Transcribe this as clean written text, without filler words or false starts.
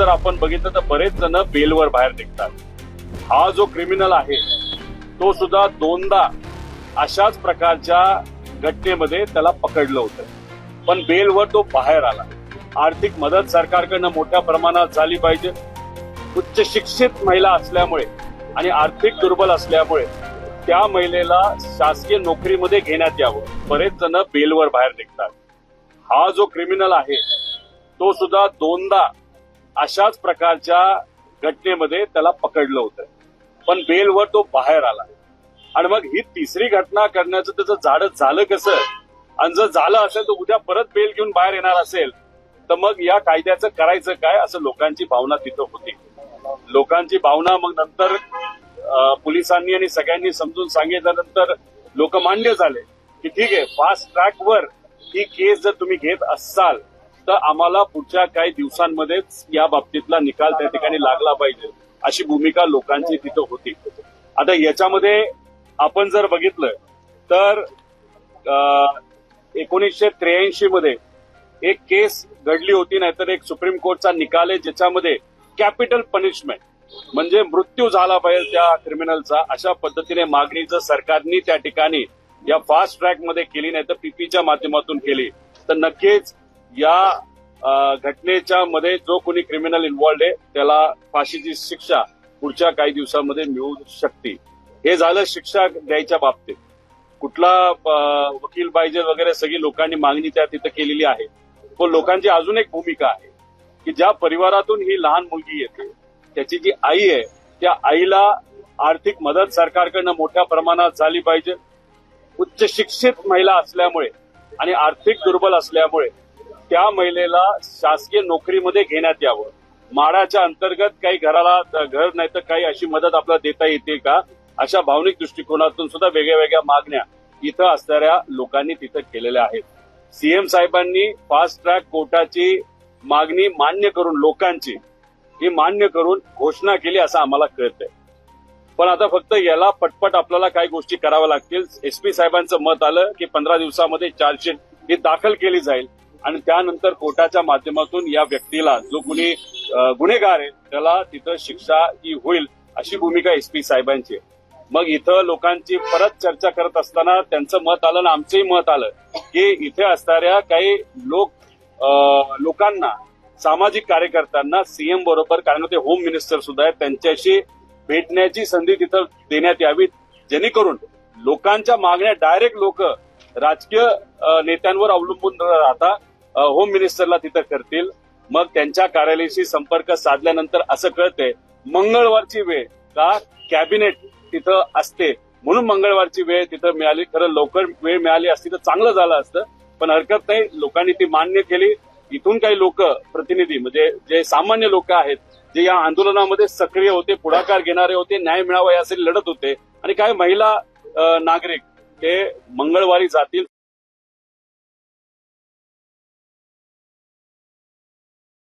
जर आपण बघितलं तर बरेच जण बेलवर बाहेर निघतात. हा जो क्रिमिनल आहे तो सुद्धा दोनदा अशाच प्रकारच्या घटनेमध्ये त्याला पकडलं होतं, पण बेलवर तो बाहेर आला. आर्थिक मदत सरकारकडनं मोठ्या प्रमाणात झाली पाहिजे. उच्च शिक्षित महिला असल्यामुळे आणि आर्थिक दुर्बल असल्यामुळे त्या महिलेला शासकीय नोकरीमध्ये घेण्यात यावं. बरेच जण बेलवर बाहेर निघतात. हा जो क्रिमिनल आहे तो सुद्धा दोनदा अशाच प्रकारच्या घटनेमध्ये त्याला पकडलं होतं, पण बेलवर तो बाहेर आला. आणि मग ही तिसरी घटना करण्याचं त्याचं धाडस झालं कसं? आणि जर झालं असेल तर उद्या परत बेल घेऊन बाहेर येणार असेल तर मग या कायद्याचं करायचं काय, असं लोकांची भावना तिथं होती. लोकांची भावना मग नंतर पोलिसांनी आणि सगळ्यांनी समजून सांगितल्यानंतर लोक मान्य झाले की ठीक आहे, फास्ट ट्रॅकवर ही केस जर तुम्ही घेत असाल तर आम्हाला पुढच्या काही दिवसांमध्येच या बाबतीतला निकाल त्या ठिकाणी लागला पाहिजे, अशी भूमिका लोकांची तिथं होती. आता याच्यामध्ये आपण जर बघितलं तर 1983 मध्ये एक केस घडली होती, नाहीतर एक सुप्रीम कोर्टचा निकाल आहे ज्याच्यामध्ये कॅपिटल पनिशमेंट म्हणजे मृत्यू झाला पाहिजे त्या क्रिमिनलचा, अशा पद्धतीने मागणी जर सरकारने त्या ठिकाणी या फास्ट ट्रॅकमध्ये केली नाही तर पीपीच्या माध्यमातून केली तर नक्कीच या घटनेच्या मध्ये जो कोणी क्रिमिनल इन्व्हॉल्ड आहे त्याला फाशीची शिक्षा पुढच्या काही दिवसांमध्ये मिळू शकते. हे झालं शिक्षा द्यायच्या बाबतीत. कुठला वकील पाहिजे वगैरे सगळी लोकांनी मागणी त्या तिथं केलेली आहे. पण लोकांची अजून एक भूमिका आहे की ज्या परिवारातून ही लहान मुलगी येते त्याची जी आई आहे त्या आईला आर्थिक मदत सरकारकडनं मोठ्या प्रमाणात झाली पाहिजे. उच्च शिक्षित महिला असल्यामुळे आणि आर्थिक दुर्बल असल्यामुळे त्या महिलेला शासकीय नोकरीमध्ये घेण्यात यावं. माडाच्या अंतर्गत काही घराला घर नाही तर काही अशी मदत आपल्याला देता येते का, अशा भावनिक दृष्टिकोनातून सुद्धा वेगळ्या वेगळ्या मागण्या इथं असणाऱ्या लोकांनी तिथं केलेल्या आहेत. सीएम साहेबांनी फास्ट ट्रॅक कोर्टाची मागणी मान्य करून लोकांची ही मान्य करून घोषणा केली असं आम्हाला कळतंय. पण आता फक्त याला पटपट आपल्याला काही गोष्टी कराव्या लागतील. एसपी साहेबांचं मत आलं की 15 दिवसामध्ये चार्जशीट ही दाखल केली जाईल आणि त्यानंतर कोर्टाच्या माध्यमातून या व्यक्तीला जो कोणी गुन्हेगार आहे त्याला तिथं शिक्षा ही होईल, अशी भूमिका एसपी साहेबांची आहे. मग इथं लोकांची परत चर्चा करत असताना त्यांचं मत आलं आणि आमचंही मत आलं की इथे असणाऱ्या काही लोकांना, सामाजिक कार्यकर्त्यांना सीएम बरोबर, कारण ते होम मिनिस्टर सुद्धा आहेत, त्यांच्याशी भेटण्याची संधी तिथं देण्यात यावी, जेणेकरून लोकांच्या मागण्या डायरेक्ट लोक राजकीय नेत्यांवर अवलंबून न राहता होम मिनिस्टरला तिथं करतील. मग त्यांच्या कार्यालयाशी संपर्क साधल्यानंतर असं कळतंय मंगळवारची वेळ का कॅबिनेट तिथं असते म्हणून मंगळवारची वेळ तिथं मिळाली. खरं लवकर वेळ मिळाली असती तर चांगलं झालं असतं, पण हरकत नाही, लोकांनी ती मान्य केली. इथून काही लोक प्रतिनिधी म्हणजे जे सामान्य लोक आहेत जे या आंदोलनामध्ये सक्रिय होते, पुढाकार घेणारे होते, न्याय मिळावा यासाठी लढत होते आणि काही महिला नागरिक ते मंगळवारी जातील.